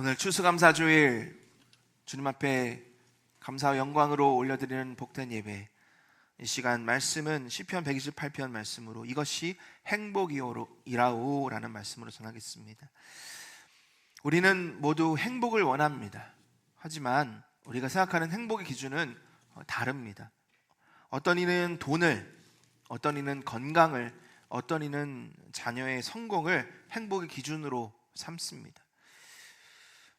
오늘 추수감사주일 주님 앞에 감사와 영광으로 올려드리는 복된 예배, 이 시간 말씀은 시편 128편 말씀으로 이것이 행복이라오라는 말씀으로 전하겠습니다. 우리는 모두 행복을 원합니다. 하지만 우리가 생각하는 행복의 기준은 다릅니다. 어떤 이는 돈을, 어떤 이는 건강을, 어떤 이는 자녀의 성공을 행복의 기준으로 삼습니다.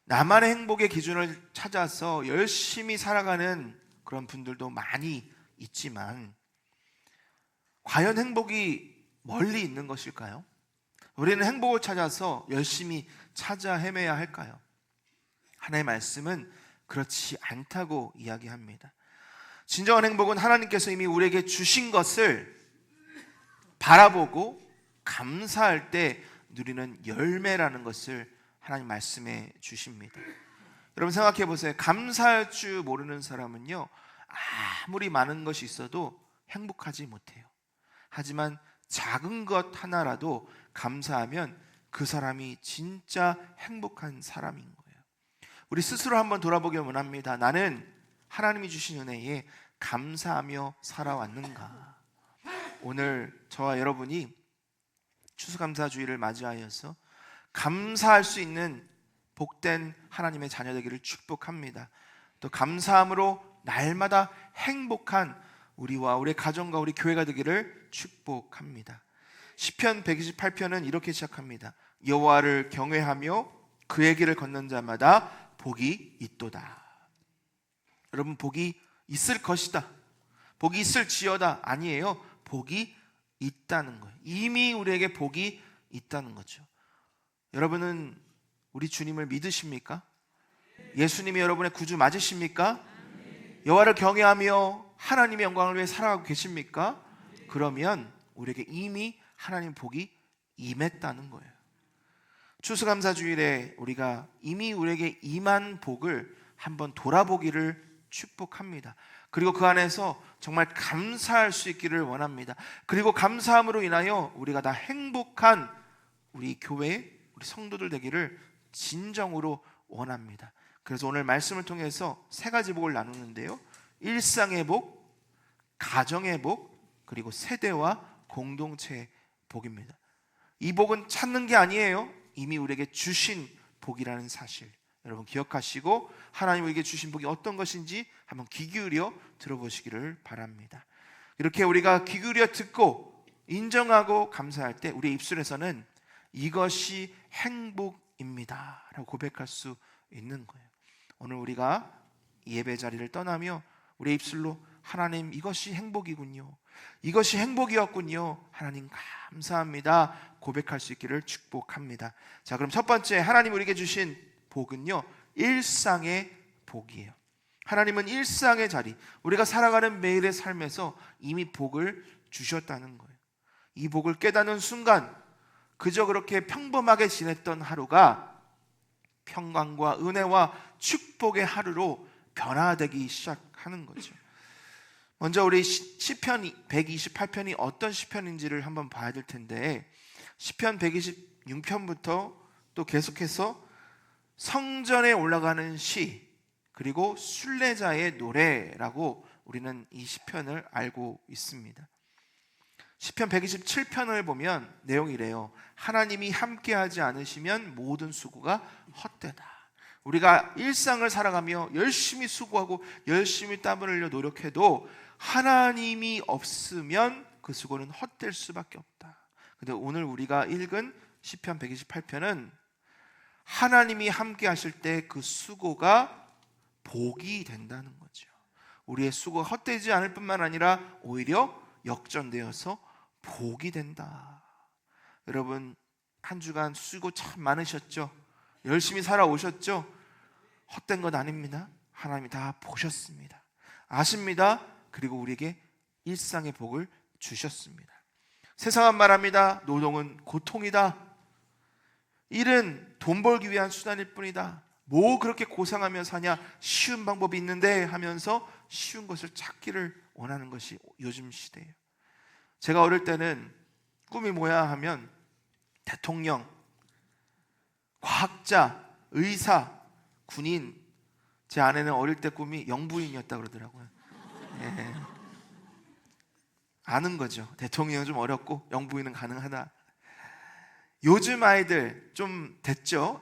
나만의 행복의 기준을 찾아서 열심히 살아가는 그런 분들도 많이 있지만, 과연 행복이 멀리 있는 것일까요? 우리는 행복을 찾아서 열심히 찾아 헤매야 할까요? 하나님의 말씀은 그렇지 않다고 이야기합니다. 진정한 행복은 하나님께서 이미 우리에게 주신 것을 바라보고 감사할 때 누리는 열매라는 것을 하나님 말씀해 주십니다. 여러분 생각해 보세요. 감사할 줄 모르는 사람은요, 아무리 많은 것이 있어도 행복하지 못해요. 하지만 작은 것 하나라도 감사하면 그 사람이 진짜 행복한 사람인 거예요. 우리 스스로 한번 돌아보기 원합니다. 나는 하나님이 주신 은혜에 감사하며 살아왔는가? 오늘 저와 여러분이 추수감사주일을 맞이하여서 감사할 수 있는 복된 하나님의 자녀 되기를 축복합니다. 또 감사함으로 날마다 행복한 우리와 우리 가정과 우리 교회가 되기를 축복합니다. 시편 128편은 이렇게 시작합니다. 여호와를 경외하며 그의 길을 걷는 자마다 복이 있도다. 여러분, 복이 있을 것이다, 복이 있을지어다 아니에요. 복이 있다는 거예요. 이미 우리에게 복이 있다는 거죠. 여러분은 우리 주님을 믿으십니까? 예수님이 여러분의 구주 맞으십니까? 여호와를 경외하며 하나님의 영광을 위해 살아가고 계십니까? 그러면 우리에게 이미 하나님 복이 임했다는 거예요. 추수감사주일에 우리가 이미 우리에게 임한 복을 한번 돌아보기를 축복합니다. 그리고 그 안에서 정말 감사할 수 있기를 원합니다. 그리고 감사함으로 인하여 우리가 다 행복한 우리 교회, 우리 성도들 되기를 진정으로 원합니다. 그래서 오늘 말씀을 통해서 세 가지 복을 나누는데요, 일상의 복, 가정의 복, 그리고 세대와 공동체의 복입니다. 이 복은 찾는 게 아니에요. 이미 우리에게 주신 복이라는 사실 여러분 기억하시고, 하나님 우리에게 주신 복이 어떤 것인지 한번 귀 기울여 들어보시기를 바랍니다. 이렇게 우리가 귀 기울여 듣고 인정하고 감사할 때 우리의 입술에서는 이것이 행복입니다 라고 고백할 수 있는 거예요. 오늘 우리가 예배 자리를 떠나며 우리의 입술로 하나님 이것이 행복이군요, 이것이 행복이었군요, 하나님 감사합니다 고백할 수 있기를 축복합니다. 자, 그럼 첫 번째 하나님 우리에게 주신 복은요, 일상의 복이에요. 하나님은 일상의 자리, 우리가 살아가는 매일의 삶에서 이미 복을 주셨다는 거예요. 이 복을 깨닫는 순간 그저 그렇게 평범하게 지냈던 하루가 평강과 은혜와 축복의 하루로 변화되기 시작하는 거죠. 먼저 우리 시편 128편이 어떤 시편인지를 한번 봐야 될 텐데, 시편 126편부터 또 계속해서 성전에 올라가는 시, 그리고 순례자의 노래라고 우리는 이 시편을 알고 있습니다. 시편 127편을 보면 내용이 이래요. 하나님이 함께하지 않으시면 모든 수고가 헛되다. 우리가 일상을 살아가며 열심히 수고하고 열심히 땀을 흘려 노력해도 하나님이 없으면 그 수고는 헛될 수밖에 없다. 근데 오늘 우리가 읽은 시편 128편은 하나님이 함께 하실 때 그 수고가 복이 된다는 거죠. 우리의 수고가 헛되지 않을 뿐만 아니라 오히려 역전되어서 복이 된다. 여러분, 한 주간 수고 참 많으셨죠? 열심히 살아오셨죠? 헛된 건 아닙니다. 하나님이 다 보셨습니다. 아십니다. 그리고 우리에게 일상의 복을 주셨습니다. 세상은 말합니다. 노동은 고통이다. 일은 돈 벌기 위한 수단일 뿐이다. 뭐 그렇게 고상하며 사냐, 쉬운 방법이 있는데 하면서 쉬운 것을 찾기를 원하는 것이 요즘 시대예요. 제가 어릴 때는 꿈이 뭐야 하면 대통령, 과학자, 의사, 군인. 제 아내는 어릴 때 꿈이 영부인이었다 그러더라고요. 예. 아는 거죠. 대통령은 좀 어렵고 영부인은 가능하다. 요즘 아이들 좀 됐죠?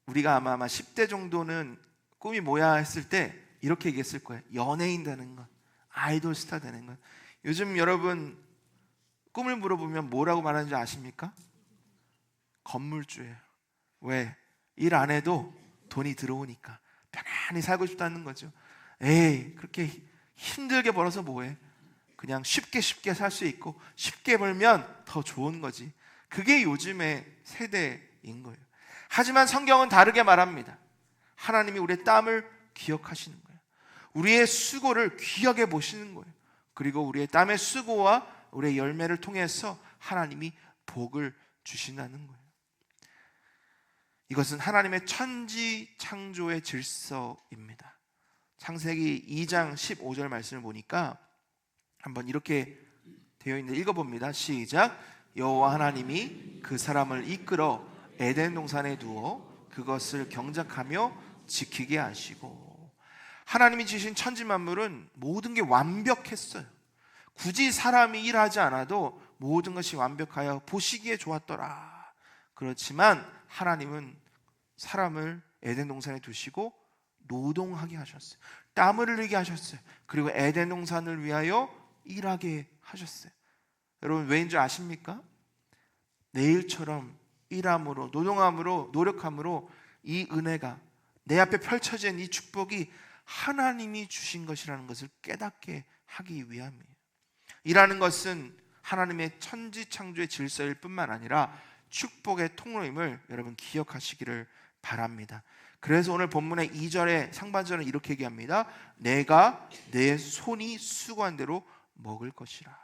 우리가 아마 10대 정도는 꿈이 뭐야 했을 때 이렇게 얘기했을 거예요. 연예인 되는 것, 아이돌 스타 되는 것. 요즘 여러분 꿈을 물어보면 뭐라고 말하는지 아십니까? 건물주예요. 왜? 일 안 해도 돈이 들어오니까 편안히 살고 싶다는 거죠. 에이, 그렇게 힘들게 벌어서 뭐해? 그냥 쉽게 살 수 있고 쉽게 벌면 더 좋은 거지. 그게 요즘의 세대인 거예요. 하지만 성경은 다르게 말합니다. 하나님이 우리의 땀을 기억하시는 거예요. 우리의 수고를 귀하게 보시는 거예요. 그리고 우리의 땀의 수고와 우리의 열매를 통해서 하나님이 복을 주신다는 거예요. 이것은 하나님의 천지 창조의 질서입니다. 창세기 2장 15절 말씀을 보니까 한번 이렇게 되어 있는데 읽어봅니다. 시작. 여호와 하나님이 그 사람을 이끌어 에덴 동산에 두어 그것을 경작하며 지키게 하시고. 하나님이 지으신 천지 만물은 모든 게 완벽했어요. 굳이 사람이 일하지 않아도 모든 것이 완벽하여 보시기에 좋았더라. 그렇지만 하나님은 사람을 에덴 동산에 두시고 노동하게 하셨어요. 땀을 흘리게 하셨어요. 그리고 에덴 동산을 위하여 일하게 하셨어요. 여러분 왜인 줄 아십니까? 내일처럼 일함으로, 노동함으로, 노력함으로 이 은혜가 내 앞에 펼쳐진 이 축복이 하나님이 주신 것이라는 것을 깨닫게 하기 위함이에요. 일하는 것은 하나님의 천지창조의 질서일 뿐만 아니라 축복의 통로임을 여러분 기억하시기를 바랍니다. 그래서 오늘 본문의 2절의 상반절은 이렇게 얘기합니다. 내가 내 손이 수고한 대로 먹을 것이라.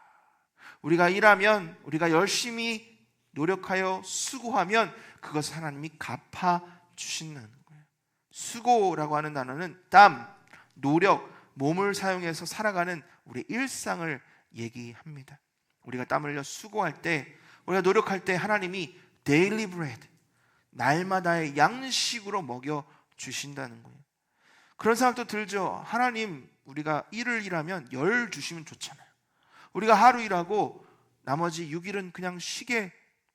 우리가 일하면, 우리가 열심히 노력하여 수고하면 그것을 하나님이 갚아 주신다는 거예요. 수고라고 하는 단어는 땀, 노력, 몸을 사용해서 살아가는 우리 일상을 얘기합니다. 우리가 땀을 흘려 수고할 때, 우리가 노력할 때 하나님이 daily bread, 날마다의 양식으로 먹여 주신다는 거예요. 그런 생각도 들죠. 하나님, 우리가 일을 일하면 열 주시면 좋잖아요. 우리가 하루 일하고 나머지 6일은 그냥 쉬게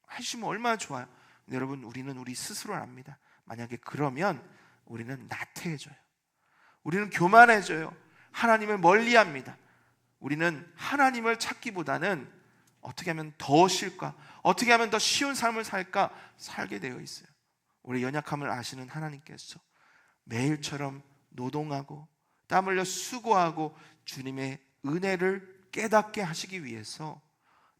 하시면 얼마나 좋아요. 근데 여러분, 우리는 우리 스스로 압니다. 만약에 그러면 우리는 나태해져요. 우리는 교만해져요. 하나님을 멀리합니다. 우리는 하나님을 찾기보다는 어떻게 하면 더 쉴까? 어떻게 하면 더 쉬운 삶을 살까? 살게 되어 있어요. 우리 연약함을 아시는 하나님께서 매일처럼 노동하고 땀 흘려 수고하고 주님의 은혜를 깨닫게 하시기 위해서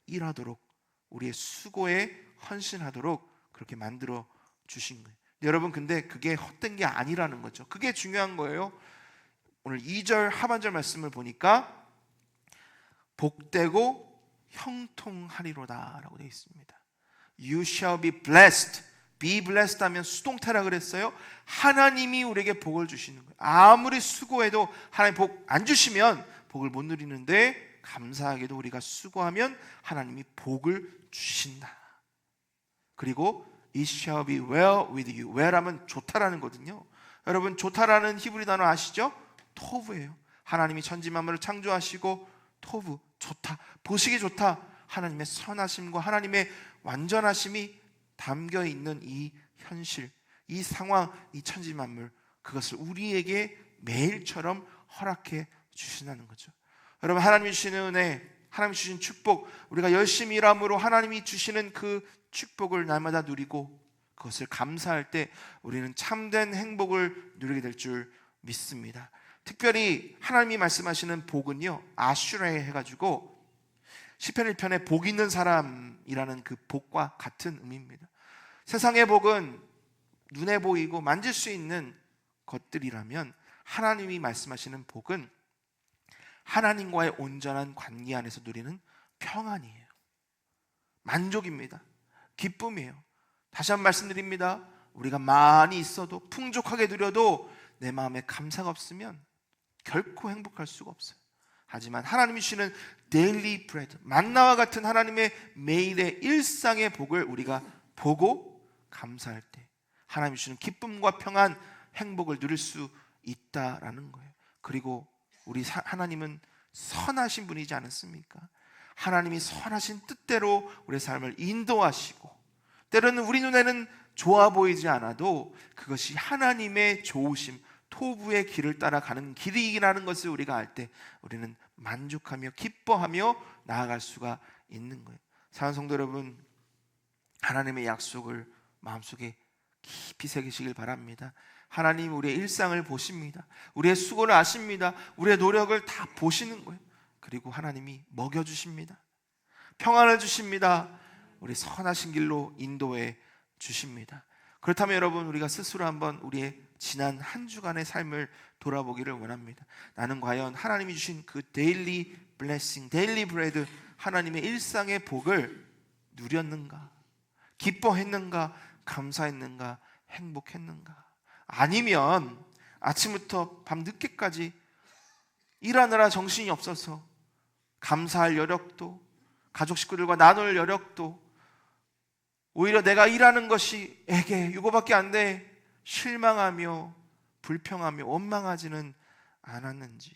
일하도록, 우리의 수고에 헌신하도록 그렇게 만들어 주신 거예요. 여러분, 근데 그게 헛된 게 아니라는 거죠. 그게 중요한 거예요. 오늘 2절 하반절 말씀을 보니까 복되고 형통하리로다 라고 되어 있습니다. You shall be blessed. be blessed 하면 수동태라 그랬어요. 하나님이 우리에게 복을 주시는 거예요. 아무리 수고해도 하나님 복 안 주시면 복을 못 누리는데, 감사하게도 우리가 수고하면 하나님이 복을 주신다. 그리고 it shall be well with you. well 하면 좋다라는 거거든요. 여러분, 좋다라는 히브리 단어 아시죠? 토브예요. 하나님이 천지 만물을 창조하시고 토브, 좋다, 보시기 좋다. 하나님의 선하심과 하나님의 완전하심이 담겨 있는 이 현실, 이 상황, 이 천지 만물, 그것을 우리에게 매일처럼 허락해 주신다는 거죠. 여러분, 하나님이 주시는 은혜, 하나님이 주신 축복, 우리가 열심히 일함으로 하나님이 주시는 그 축복을 날마다 누리고 그것을 감사할 때 우리는 참된 행복을 누리게 될 줄 믿습니다. 특별히 하나님이 말씀하시는 복은요, 아슈레 해가지고 시편 1편에 복 있는 사람이라는 그 복과 같은 의미입니다. 세상의 복은 눈에 보이고 만질 수 있는 것들이라면 하나님이 말씀하시는 복은 하나님과의 온전한 관계 안에서 누리는 평안이에요. 만족입니다. 기쁨이에요. 다시 한번 말씀드립니다. 우리가 많이 있어도, 풍족하게 누려도 내 마음에 감사가 없으면 결코 행복할 수가 없어요. 하지만 하나님이 주시는 데일리 브레드, 만나와 같은 하나님의 매일의 일상의 복을 우리가 보고 감사할 때, 하나님이 주시는 기쁨과 평안, 행복을 누릴 수 있다라는 거예요. 그리고 우리 하나님은 선하신 분이지 않습니까? 하나님이 선하신 뜻대로 우리의 삶을 인도하시고, 때로는 우리 눈에는 좋아 보이지 않아도 그것이 하나님의 좋으심, 토부의 길을 따라가는 길이라는 것을 우리가 알 때 우리는 만족하며 기뻐하며 나아갈 수가 있는 거예요. 사랑하는 성도 여러분, 하나님의 약속을 마음속에 깊이 새기시길 바랍니다. 하나님 우리의 일상을 보십니다. 우리의 수고를 아십니다. 우리의 노력을 다 보시는 거예요. 그리고 하나님이 먹여주십니다. 평안을 주십니다. 우리 선하신 길로 인도해 주십니다. 그렇다면 여러분, 우리가 스스로 한번 우리의 지난 한 주간의 삶을 돌아보기를 원합니다. 나는 과연 하나님이 주신 그 데일리 블레싱, 데일리 브레드, 하나님의 일상의 복을 누렸는가? 기뻐했는가? 감사했는가? 행복했는가? 아니면 아침부터 밤 늦게까지 일하느라 정신이 없어서 감사할 여력도, 가족 식구들과 나눌 여력도, 오히려 내가 일하는 것이 에게 이거밖에 안 돼 실망하며 불평하며 원망하지는 않았는지.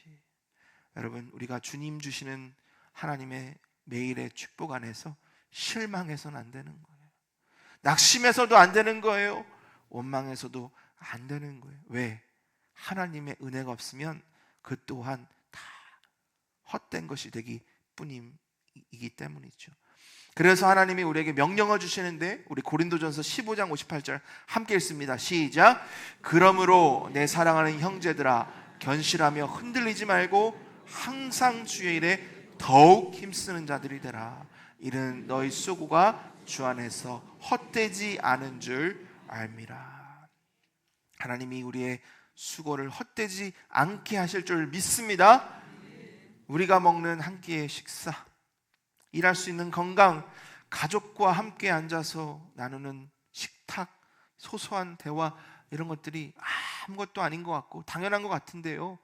여러분, 우리가 주님 주시는 하나님의 매일의 축복 안에서 실망해서는 안 되는 거예요. 낙심해서도 안 되는 거예요. 원망해서도 안 되는 거예요. 왜? 하나님의 은혜가 없으면 그 또한 다 헛된 것이 되기 뿐이기 때문이죠. 그래서 하나님이 우리에게 명령을 주시는데, 우리 고린도전서 15장 58절 함께 읽습니다. 시작. 그러므로 내 사랑하는 형제들아, 견실하며 흔들리지 말고 항상 주의 일에 더욱 힘쓰는 자들이 되라. 이는 너희 수고가 주 안에서 헛되지 않은 줄 알미라. 하나님이 우리의 수고를 헛되지 않게 하실 줄 믿습니다. 우리가 먹는 한 끼의 식사, 일할 수 있는 건강, 가족과 함께 앉아서 나누는 식탁, 소소한 대화, 이런 것들이 아무것도 아닌 것 같고 당연한 것 같은데요,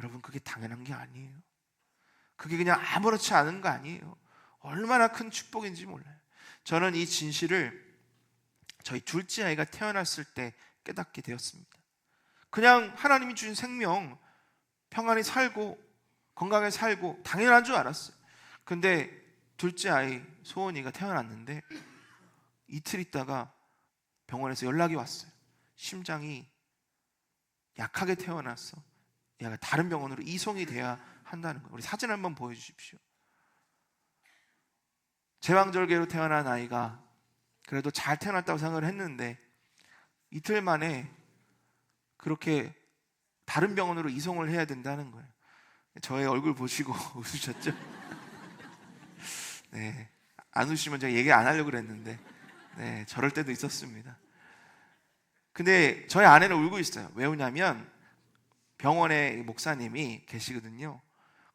여러분, 그게 당연한 게 아니에요. 그게 그냥 아무렇지 않은 거 아니에요. 얼마나 큰 축복인지 몰라요. 저는 이 진실을 저희 둘째 아이가 태어났을 때 깨닫게 되었습니다. 그냥 하나님이 주신 생명, 평안히 살고 건강하게 살고 당연한 줄 알았어요. 근데 둘째 아이 소원이가 태어났는데 이틀 있다가 병원에서 연락이 왔어요. 심장이 약하게 태어났어. 얘가 다른 병원으로 이송이 돼야 한다는 거예요. 우리 사진 한번 보여주십시오. 제왕절개로 태어난 아이가 그래도 잘 태어났다고 생각을 했는데 이틀 만에 그렇게 다른 병원으로 이송을 해야 된다는 거예요. 저의 얼굴 보시고 웃으셨죠? 네, 안 웃으시면 제가 얘기 안 하려고 그랬는데, 네, 저럴 때도 있었습니다. 근데 저희 아내는 울고 있어요. 왜 우냐면 병원에 목사님이 계시거든요.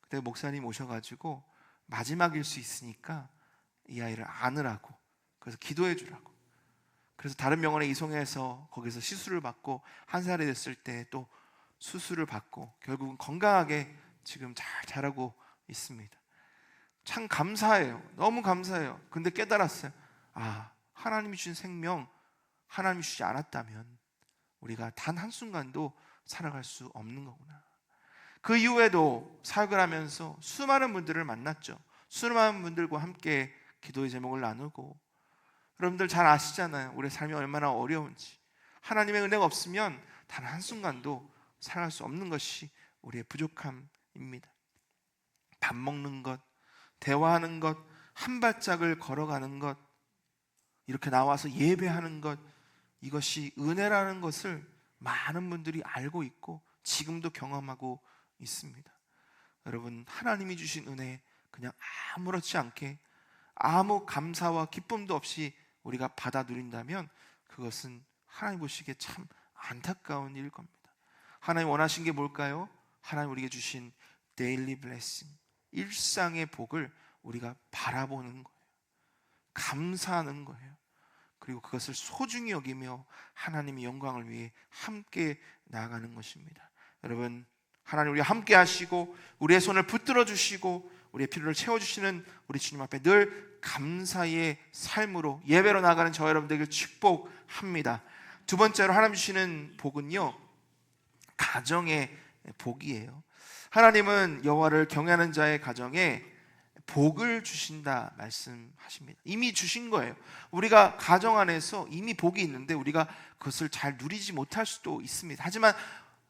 그때 목사님 오셔가지고 마지막일 수 있으니까 이 아이를 안으라고, 그래서 기도해 주라고. 그래서 다른 병원에 이송해서 거기서 시술을 받고 한 살이 됐을 때 또 수술을 받고 결국은 건강하게 지금 잘 자라고 있습니다. 참 감사해요. 너무 감사해요. 근데 깨달았어요. 하나님이 주신 생명, 하나님이 주지 않았다면 우리가 단 한순간도 살아갈 수 없는 거구나. 그 이후에도 사역을 하면서 수많은 분들을 만났죠. 수많은 분들과 함께 기도의 제목을 나누고, 여러분들 잘 아시잖아요. 우리의 삶이 얼마나 어려운지. 하나님의 은혜가 없으면 단 한순간도 살아갈 수 없는 것이 우리의 부족함입니다. 밥 먹는 것, 대화하는 것, 한 발짝을 걸어가는 것, 이렇게 나와서 예배하는 것, 이것이 은혜라는 것을 많은 분들이 알고 있고 지금도 경험하고 있습니다. 여러분, 하나님이 주신 은혜 그냥 아무렇지 않게 아무 감사와 기쁨도 없이 우리가 받아 누린다면 그것은 하나님 보시기에 참 안타까운 일일 겁니다. 하나님 원하신 게 뭘까요? 하나님 우리에게 주신 데일리 블레싱, 일상의 복을 우리가 바라보는 거예요. 감사하는 거예요. 그리고 그것을 소중히 여기며 하나님의 영광을 위해 함께 나아가는 것입니다. 여러분, 하나님 우리와 함께 하시고 우리의 손을 붙들어 주시고 우리의 필요를 채워주시는 우리 주님 앞에 늘 감사의 삶으로 예배로 나가는 저 여러분들에게 축복합니다. 두 번째로 하나님 주시는 복은요, 가정의 복이에요. 하나님은 여호와를 경외하는 자의 가정에 복을 주신다 말씀하십니다. 이미 주신 거예요. 우리가 가정 안에서 이미 복이 있는데 우리가 그것을 잘 누리지 못할 수도 있습니다. 하지만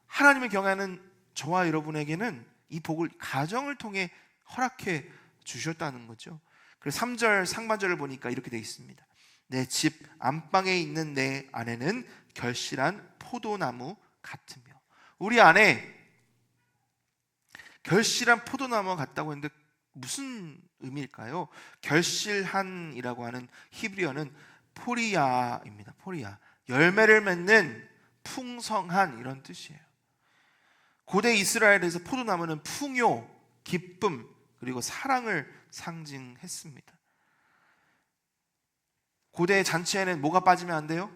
하나님을 경외하는 저와 여러분에게는 이 복을 가정을 통해 허락해 주셨다는 거죠. 그래서 3절 상반절을 보니까 이렇게 되어 있습니다. 내 집 안방에 있는 내 아내는 결실한 포도나무 같으며. 우리 안에 결실한 포도나무가 같다고 했는데 무슨 의미일까요? 결실한이라고 하는 히브리어는 포리아입니다. 포리아, 열매를 맺는 풍성한, 이런 뜻이에요. 고대 이스라엘에서 포도나무는 풍요, 기쁨, 그리고 사랑을 상징했습니다. 고대 잔치에는 뭐가 빠지면 안 돼요?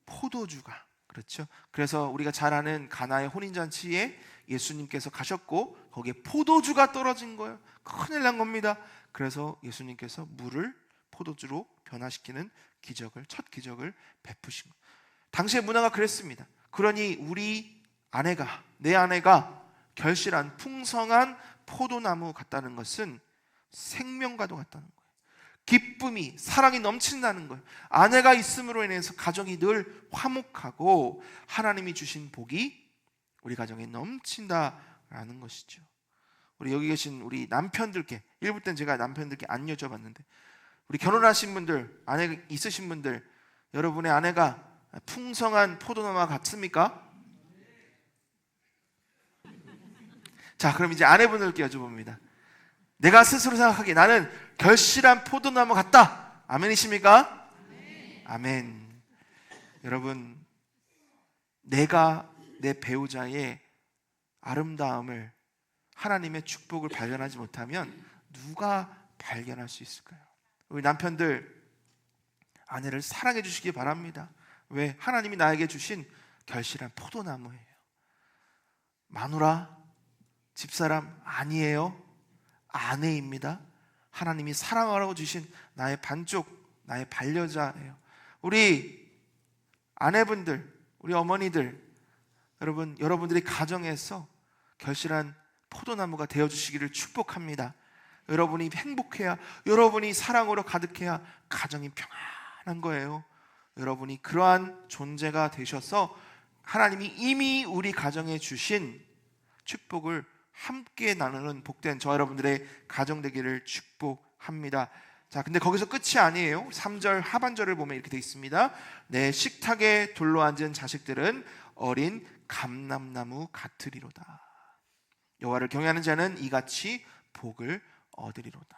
포도주가. 그렇죠? 그래서 우리가 잘 아는 가나의 혼인잔치에 예수님께서 가셨고 거기에 포도주가 떨어진 거예요. 큰일 난 겁니다. 그래서 예수님께서 물을 포도주로 변화시키는 기적을, 첫 기적을 베푸신 거예요. 당시의 문화가 그랬습니다. 그러니 우리 아내가, 내 아내가 결실한 풍성한 포도나무 같다는 것은 생명과도 같다는 거예요. 기쁨이, 사랑이 넘친다는 거예요. 아내가 있음으로 인해서 가정이 늘 화목하고 하나님이 주신 복이 우리 가정에 넘친다라는 것이죠. 우리 여기 계신 우리 남편들께, 1부 때는 제가 남편들께 안 여쭤봤는데, 우리 결혼하신 분들, 아내 있으신 분들, 여러분의 아내가 풍성한 포도나무와 같습니까? 자, 그럼 이제 아내분들께 여쭤봅니다. 내가 스스로 생각하기에 나는 결실한 포도나무 같다. 아멘이십니까? 아멘. 여러분, 내가 내 배우자의 아름다움을, 하나님의 축복을 발견하지 못하면 누가 발견할 수 있을까요? 우리 남편들, 아내를 사랑해 주시기 바랍니다. 왜? 하나님이 나에게 주신 결실한 포도나무예요. 마누라, 집사람 아니에요. 아내입니다. 하나님이 사랑하라고 주신 나의 반쪽, 나의 반려자예요. 우리 아내분들, 우리 어머니들, 여러분들이 가정에서 결실한 포도나무가 되어주시기를 축복합니다. 여러분이 행복해야, 여러분이 사랑으로 가득해야 가정이 평안한 거예요. 여러분이 그러한 존재가 되셔서 하나님이 이미 우리 가정에 주신 축복을 함께 나누는 복된 저 여러분들의 가정 되기를 축복합니다. 자, 근데 거기서 끝이 아니에요. 3절 하반절을 보면 이렇게 되어 있습니다. 내 식탁에 둘러앉은 자식들은 어린 감람나무 같으리로다. 여호와를 경외하는 자는 이같이 복을 얻으리로다.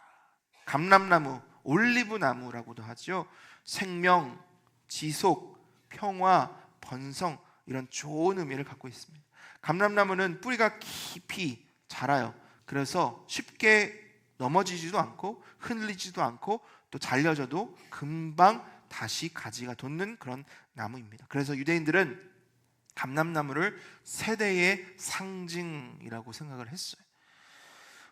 감람나무, 올리브나무라고도 하죠. 생명, 지속, 평화, 번성, 이런 좋은 의미를 갖고 있습니다. 감람나무는 뿌리가 깊이 자라요. 그래서 쉽게 넘어지지도 않고 흔들리지도 않고 또 잘려져도 금방 다시 가지가 돋는 그런 나무입니다. 그래서 유대인들은 감람나무를 세대의 상징이라고 생각을 했어요.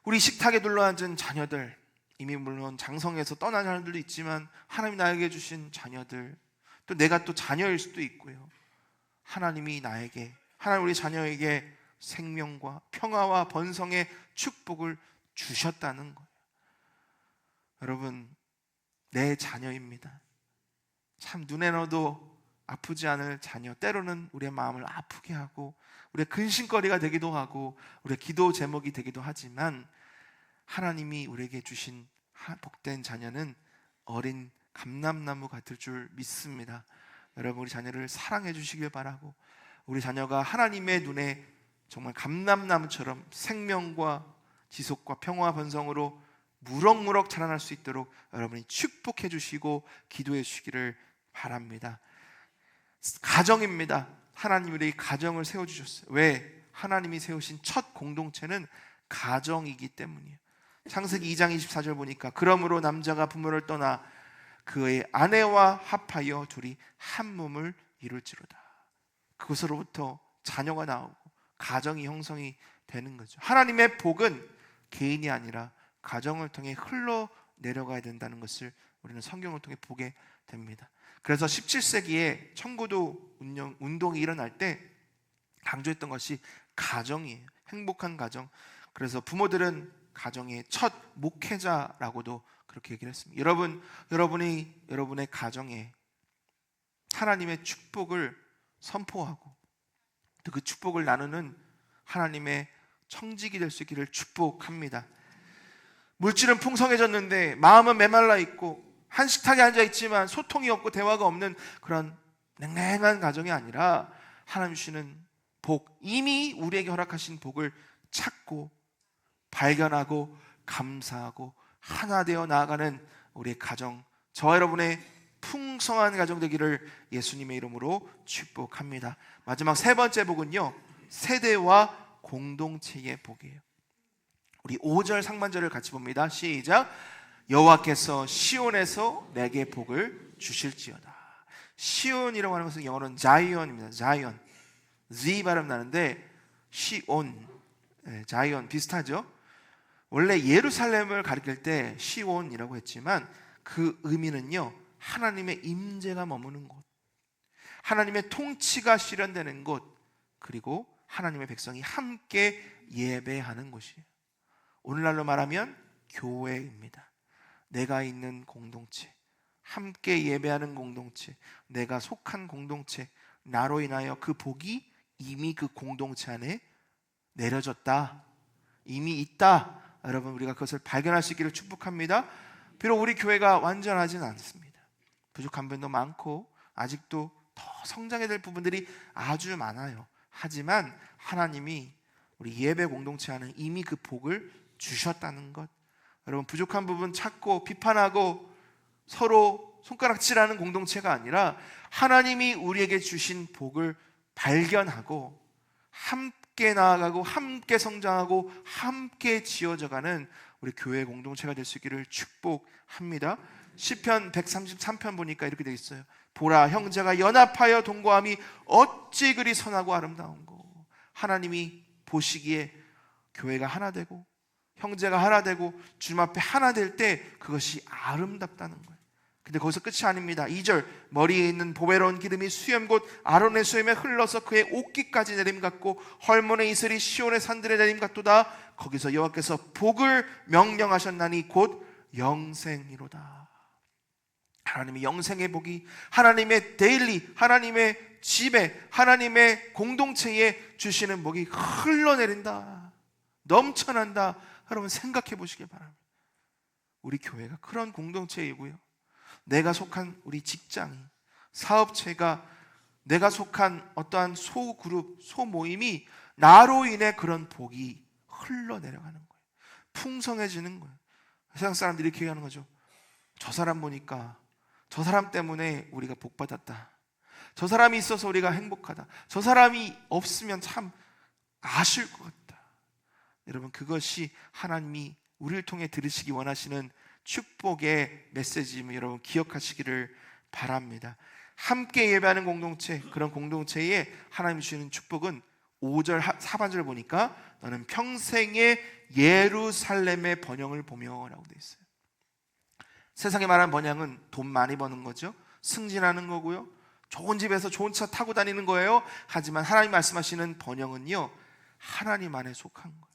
우리 식탁에 둘러앉은 자녀들, 이미 물론 장성해서 떠난 자녀들도 있지만 하나님이 나에게 주신 자녀들, 또 내가 또 자녀일 수도 있고요. 하나님이 나에게, 하나님 우리 자녀에게 생명과 평화와 번성의 축복을 주셨다는 거예요. 여러분, 내 자녀입니다. 참 눈에 넣어도 아프지 않을 자녀, 때로는 우리의 마음을 아프게 하고 우리의 근심거리가 되기도 하고 우리의 기도 제목이 되기도 하지만, 하나님이 우리에게 주신 복된 자녀는 어린 감람나무 같을 줄 믿습니다. 여러분, 우리 자녀를 사랑해 주시길 바라고, 우리 자녀가 하나님의 눈에 정말 감람나무처럼 생명과 지속과 평화와 번성으로 무럭무럭 자라날 수 있도록 여러분이 축복해 주시고 기도해 주시기를 바랍니다. 가정입니다. 하나님이 우리 가정을 세워주셨어요. 왜? 하나님이 세우신 첫 공동체는 가정이기 때문이에요. 창세기 2장 24절 보니까 그러므로 남자가 부모를 떠나 그의 아내와 합하여 둘이 한 몸을 이룰지로다. 그것으로부터 자녀가 나오고 가정이 형성이 되는 거죠. 하나님의 복은 개인이 아니라 가정을 통해 흘러 내려가야 된다는 것을 우리는 성경을 통해 보게 됩니다. 그래서 17세기에 청교도 운동이 일어날 때 강조했던 것이 가정이에요. 행복한 가정. 그래서 부모들은 가정의 첫 목회자라고도 그렇게 얘기를 했습니다. 여러분이 여러분의 가정에 하나님의 축복을 선포하고 또 그 축복을 나누는 하나님의 청직이 될 수 있기를 축복합니다. 물질은 풍성해졌는데 마음은 메말라 있고 한식탁에 앉아 있지만 소통이 없고 대화가 없는 그런 냉랭한 가정이 아니라 하나님 주시는 복, 이미 우리에게 허락하신 복을 찾고 발견하고 감사하고 하나 되어 나아가는 우리의 가정, 저와 여러분의 풍성한 가정 되기를 예수님의 이름으로 축복합니다. 마지막 세 번째 복은요, 세대와 공동체의 복이에요. 우리 5절 상반절을 같이 봅니다. 시작. 여호와께서 시온에서 내게 복을 주실지어다. 시온이라고 하는 것은 영어로는 자이언입니다. 자이언, Z 발음 나는데 시온, 자이언 비슷하죠. 원래 예루살렘을 가리킬 때 시온이라고 했지만 그 의미는요, 하나님의 임재가 머무는 곳, 하나님의 통치가 실현되는 곳, 그리고 하나님의 백성이 함께 예배하는 곳이에요. 오늘날로 말하면 교회입니다. 내가 있는 공동체, 함께 예배하는 공동체, 내가 속한 공동체, 나로 인하여 그 복이 이미 그 공동체 안에 내려졌다, 이미 있다. 여러분, 우리가 그것을 발견할 수 있기를 축복합니다. 비록 우리 교회가 완전하지는 않습니다. 부족한 부분도 많고 아직도 더 성장해야 될 부분들이 아주 많아요. 하지만 하나님이 우리 예배 공동체 안에 이미 그 복을 주셨다는 것, 여러분, 부족한 부분 찾고 비판하고 서로 손가락질하는 공동체가 아니라 하나님이 우리에게 주신 복을 발견하고 함께 나아가고 함께 성장하고 함께 지어져가는 우리 교회 공동체가 될 수 있기를 축복합니다. 시편 133편 보니까 이렇게 되어 있어요. 보라, 형제가 연합하여 동거함이 어찌 그리 선하고 아름다운고. 하나님이 보시기에 교회가 하나 되고 형제가 하나 되고 주님 앞에 하나 될 때 그것이 아름답다는 거예요. 근데 거기서 끝이 아닙니다. 2절, 머리에 있는 보배로운 기름이 수염 곧 아론의 수염에 흘러서 그의 옷깃까지 내림 같고 헐몬의 이슬이 시온의 산들에 내림 같도다. 거기서 여호와께서 복을 명령하셨나니 곧 영생이로다. 하나님의 영생의 복이 하나님의 데일리, 하나님의 집에, 하나님의 공동체에 주시는 복이 흘러내린다, 넘쳐난다. 여러분, 생각해 보시기 바랍니다. 우리 교회가 그런 공동체이고요, 내가 속한 우리 직장이, 사업체가, 내가 속한 어떠한 소그룹, 소모임이 나로 인해 그런 복이 흘러내려가는 거예요. 풍성해지는 거예요. 세상 사람들이 이렇게 얘기하는 거죠. 저 사람 보니까 저 사람 때문에 우리가 복받았다, 저 사람이 있어서 우리가 행복하다, 저 사람이 없으면 참 아쉬울 것 같다. 여러분, 그것이 하나님이 우리를 통해 들으시기 원하시는 축복의 메시지임을 여러분 기억하시기를 바랍니다. 함께 예배하는 공동체, 그런 공동체에 하나님이 주시는 축복은 5절 하반절 보니까 너는 평생의 예루살렘의 번영을 보며 라고 되어 있어요. 세상에 말하는 번영은 돈 많이 버는 거죠. 승진하는 거고요, 좋은 집에서 좋은 차 타고 다니는 거예요. 하지만 하나님 말씀하시는 번영은요, 하나님 안에 속한 거예요.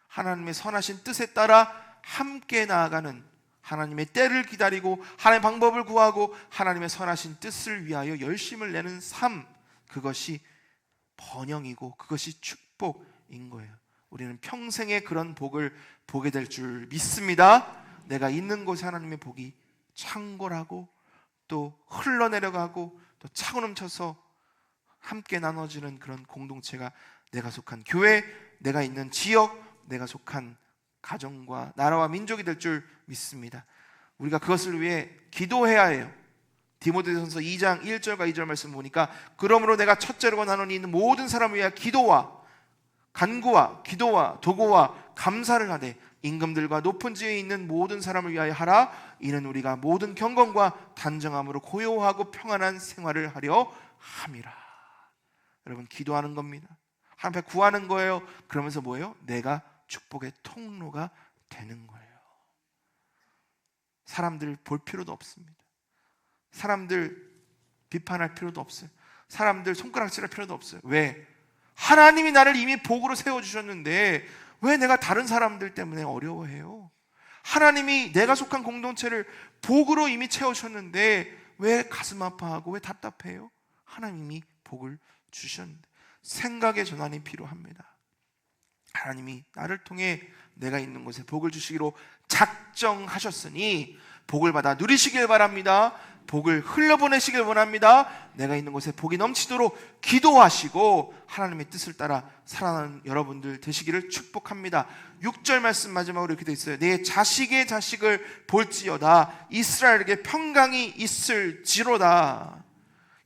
하나님의 선하신 뜻에 따라 함께 나아가는, 하나님의 때를 기다리고 하나님의 방법을 구하고 하나님의 선하신 뜻을 위하여 열심을 내는 삶, 그것이 번영이고 그것이 축복인 거예요. 우리는 평생에 그런 복을 보게 될 줄 믿습니다. 내가 있는 곳에 하나님의 복이 창궐하고 또 흘러내려가고 또 차고 넘쳐서 함께 나눠지는 그런 공동체가 내가 속한 교회, 내가 있는 지역, 내가 속한 가정과 나라와 민족이 될 줄 믿습니다. 우리가 그것을 위해 기도해야 해요. 디모데전서 2장 1절과 2절 말씀 보니까 그러므로 내가 첫째로 나누니 있는 모든 사람을 위하여 기도와 간구와 기도와 도구와 감사를 하되 임금들과 높은 지위에 있는 모든 사람을 위하여 하라. 이는 우리가 모든 경건과 단정함으로 고요하고 평안한 생활을 하려 함이라. 여러분, 기도하는 겁니다. 하나님 앞에 구하는 거예요. 그러면서 뭐예요? 내가 축복의 통로가 되는 거예요. 사람들 볼 필요도 없습니다. 사람들 비판할 필요도 없어요. 사람들 손가락질할 필요도 없어요. 왜? 하나님이 나를 이미 복으로 세워주셨는데 왜 내가 다른 사람들 때문에 어려워해요? 하나님이 내가 속한 공동체를 복으로 이미 채우셨는데 왜 가슴 아파하고 왜 답답해요? 하나님이 복을 주셨는데. 생각의 전환이 필요합니다. 하나님이 나를 통해 내가 있는 곳에 복을 주시기로 작정하셨으니 복을 받아 누리시길 바랍니다. 복을 흘려보내시길 원합니다. 내가 있는 곳에 복이 넘치도록 기도하시고 하나님의 뜻을 따라 살아가는 여러분들 되시기를 축복합니다. 6절 말씀 마지막으로 이렇게 돼 있어요. 내 자식의 자식을 볼지어다 이스라엘에게 평강이 있을지로다.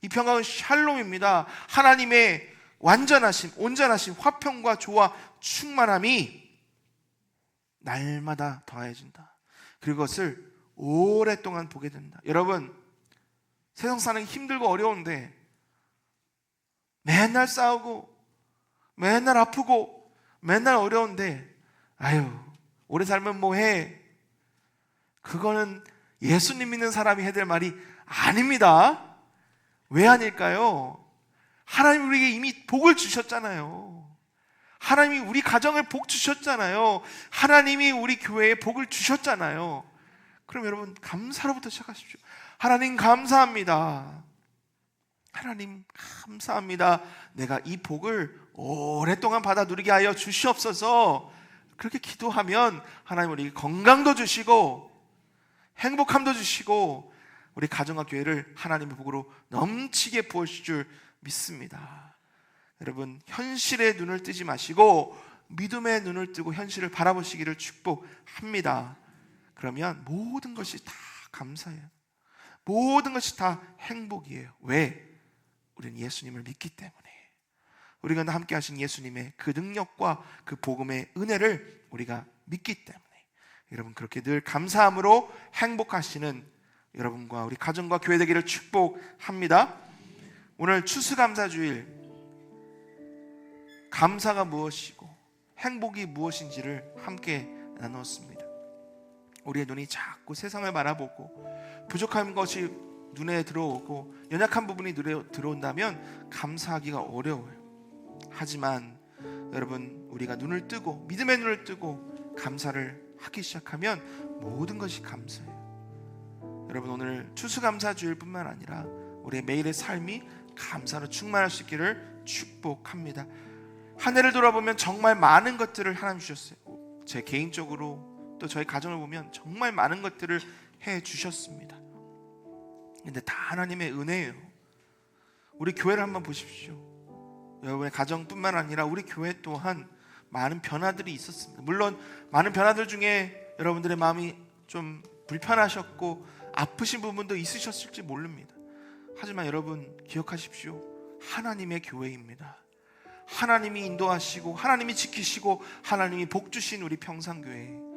이 평강은 샬롬입니다. 하나님의 완전하심, 온전하심, 화평과 조화, 충만함이 날마다 더해진다. 그리고 그것을 오랫동안 보게 된다. 여러분, 세상 사는 게 힘들고 어려운데 맨날 싸우고 맨날 아프고 맨날 어려운데 아유 오래 살면 뭐해? 그거는 예수님 믿는 사람이 해야 될 말이 아닙니다. 왜 아닐까요? 하나님 우리에게 이미 복을 주셨잖아요. 하나님이 우리 가정을 복 주셨잖아요. 하나님이 우리 교회에 복을 주셨잖아요. 그럼 여러분 감사로부터 시작하십시오. 하나님 감사합니다. 하나님 감사합니다. 내가 이 복을 오랫동안 받아 누리게 하여 주시옵소서. 그렇게 기도하면 하나님 우리에게 건강도 주시고 행복함도 주시고 우리 가정과 교회를 하나님의 복으로 넘치게 부어주실 줄 믿습니다. 여러분 현실의 눈을 뜨지 마시고 믿음의 눈을 뜨고 현실을 바라보시기를 축복합니다. 그러면 모든 것이 다 감사해요. 모든 것이 다 행복이에요. 왜? 우리는 예수님을 믿기 때문에. 우리가 함께 하신 예수님의 그 능력과 그 복음의 은혜를 우리가 믿기 때문에. 여러분 그렇게 늘 감사함으로 행복하시는 여러분과 우리 가정과 교회 되기를 축복합니다. 오늘 추수감사주일, 감사가 무엇이고 행복이 무엇인지를 함께 나누었습니다. 우리의 눈이 자꾸 세상을 바라보고 부족한 것이 눈에 들어오고 연약한 부분이 눈에 들어온다면 감사하기가 어려워요. 하지만 여러분 우리가 눈을 뜨고 믿음의 눈을 뜨고 감사를 하기 시작하면 모든 것이 감사해요. 여러분 오늘 추수감사주일뿐만 아니라 우리의 매일의 삶이 감사로 충만할 수 있기를 축복합니다. 한 해를 돌아보면 정말 많은 것들을 하나님 주셨어요. 제 개인적으로 또 저희 가정을 보면 정말 많은 것들을 해 주셨습니다. 근데 다 하나님의 은혜예요. 우리 교회를 한번 보십시오. 여러분의 가정뿐만 아니라 우리 교회 또한 많은 변화들이 있었습니다. 물론 많은 변화들 중에 여러분들의 마음이 좀 불편하셨고 아프신 부분도 있으셨을지 모릅니다. 하지만 여러분 기억하십시오. 하나님의 교회입니다. 하나님이 인도하시고 하나님이 지키시고 하나님이 복 주신 우리 평산교회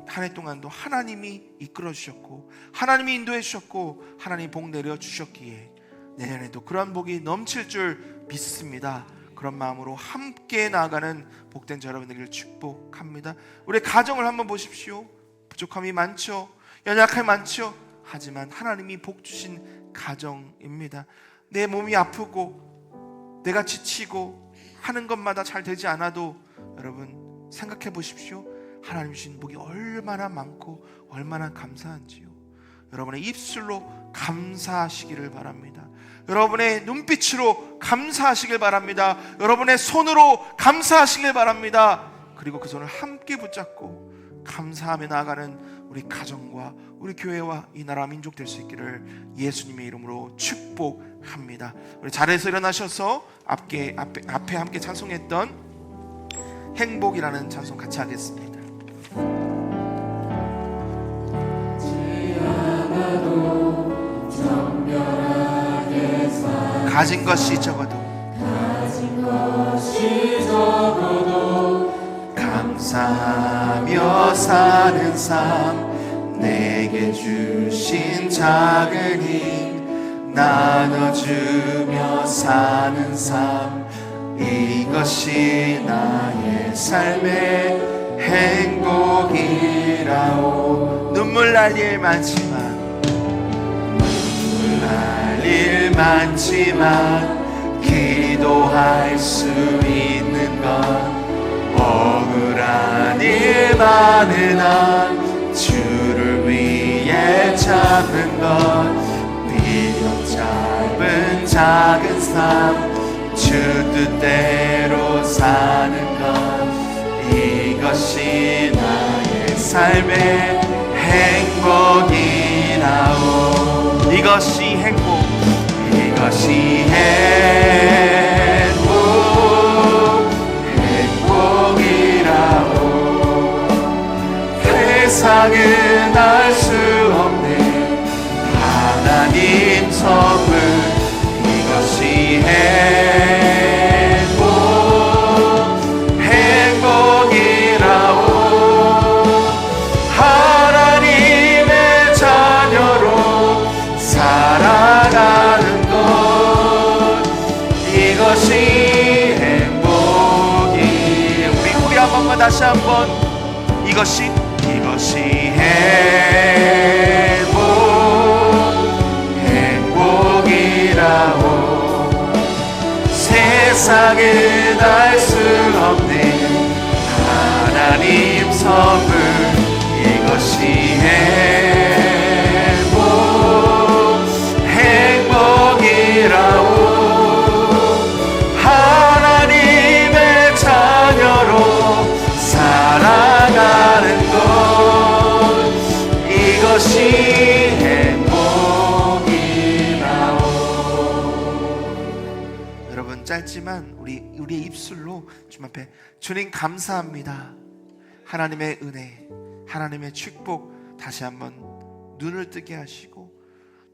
한 해 동안도 하나님이 이끌어 주셨고 하나님이 인도해 주셨고 하나님이 복 내려 주셨기에 내년에도 그런 복이 넘칠 줄 믿습니다. 그런 마음으로 함께 나아가는 복된 저 여러분들을 축복합니다. 우리 가정을 한번 보십시오. 부족함이 많죠. 연약함이 많죠. 하지만 하나님이 복 주신 가정입니다. 내 몸이 아프고 내가 지치고 하는 것마다 잘 되지 않아도 여러분 생각해 보십시오. 하나님 주신 복이 얼마나 많고 얼마나 감사한지요. 여러분의 입술로 감사하시기를 바랍니다. 여러분의 눈빛으로 감사하시길 바랍니다. 여러분의 손으로 감사하시길 바랍니다. 그리고 그 손을 함께 붙잡고 감사하며 나아가는 우리 가정과 우리 교회와 이 나라 민족 될 수 있기를 예수님의 이름으로 축복합니다. 우리 자리에서 일어나셔서 앞에 함께 찬송했던 행복이라는 찬송 같이 하겠습니다. 가진 것이 적어도 감사하며 사는 삶 내게 주신 작은 힘 나눠주며 사는 삶 이것이 나의 삶의 행복이라오. 눈물 날 일 많지만 기도할 수 있는 것, 억울한 일 많은 한 주를 위해 참는 것, 비록 짧은 작은 삶 주 뜻대로 사는 것, 이것이 나의 삶의 행복이라오. 이것이 행복, 이것이 행복이라오. 세상은 알 수 없는 하나님 선물, 이것이 행복이라오. 하나님의 자녀로 살아가는 것, 이것이 행복이. 우리 한 번만 다시 한번, 이것이 행복이라오. 세상은 알 수 없는 하나님 선물, 이것이 행복이라오. 하나님의 자녀로 살아가는 것, 이것이 행복이라오. 여러분, 짧지만 우리의 입술로 주님 앞에 주님 감사합니다, 하나님의 은혜, 하나님의 축복 다시 한번 눈을 뜨게 하시고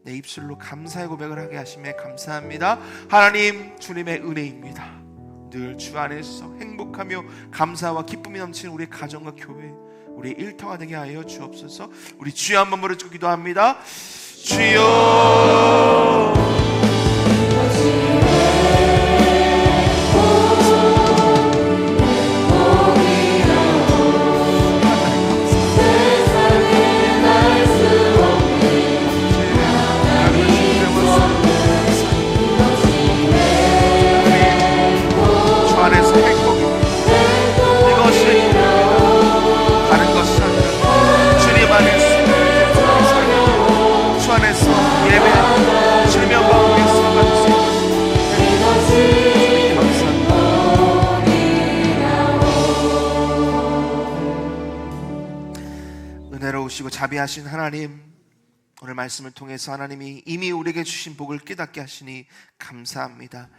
내 입술로 감사의 고백을 하게 하심에 감사합니다. 하나님, 주님의 은혜입니다. 늘 주 안에서 행복하며 감사와 기쁨이 넘치는 우리 가정과 교회, 우리의 일터가 되게 하여 주옵소서. 우리 주여 한번 부르짖고 기도합니다. 주여, 은혜로우시고 자비하신 하나님, 오늘 말씀을 통해서 하나님이 이미 우리에게 주신 복을 깨닫게 하시니 감사합니다.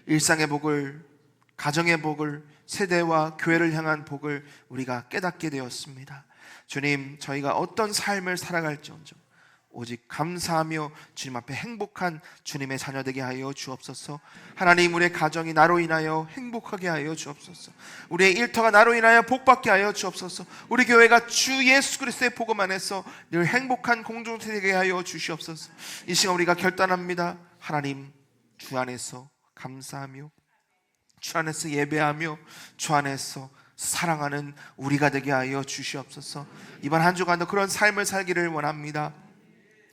일상의 복을, 가정의 복을, 세대와 교회를 향한 복을 우리가 깨닫게 되었습니다. 주님, 저희가 어떤 삶을 살아갈지언정 오직 감사하며 주님 앞에 행복한 주님의 자녀 되게 하여 주옵소서. 하나님, 우리의 가정이 나로 인하여 행복하게 하여 주옵소서. 우리의 일터가 나로 인하여 복받게 하여 주옵소서. 우리 교회가 주 예수 그리스도의 복음 안에서 늘 행복한 공동체 되게 하여 주시옵소서. 이 시간 우리가 결단합니다. 하나님, 주 안에서 감사하며 주 안에서 예배하며 주 안에서 사랑하는 우리가 되게 하여 주시옵소서. 이번 한 주간도 그런 삶을 살기를 원합니다.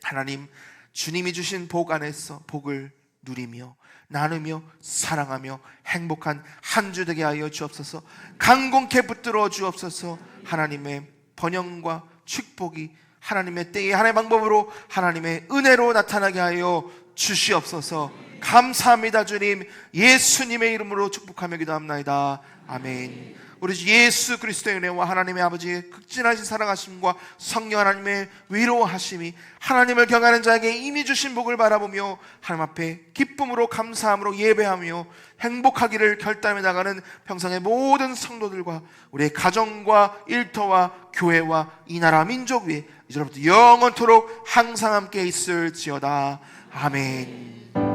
하나님, 주님이 주신 복 안에서 복을 누리며 나누며 사랑하며 행복한 한 주 되게 하여 주옵소서. 강공케 붙들어 주옵소서. 하나님의 번영과 축복이 하나님의 때에 하나님의 방법으로 하나님의 은혜로 나타나게 하여 주시옵소서. 감사합니다. 주님, 예수님의 이름으로 축복하며 기도합나이다. 아멘. 우리 주 예수 그리스도의 은혜와 하나님의 아버지의 극진하신 사랑하심과 성령 하나님의 위로하심이 하나님을 경외하는 자에게 이미 주신 복을 바라보며 하나님 앞에 기쁨으로 감사함으로 예배하며 행복하기를 결단해 나가는 평생의 모든 성도들과 우리의 가정과 일터와 교회와 이 나라 민족 위에 이제부터 영원토록 항상 함께 있을지어다. 아멘.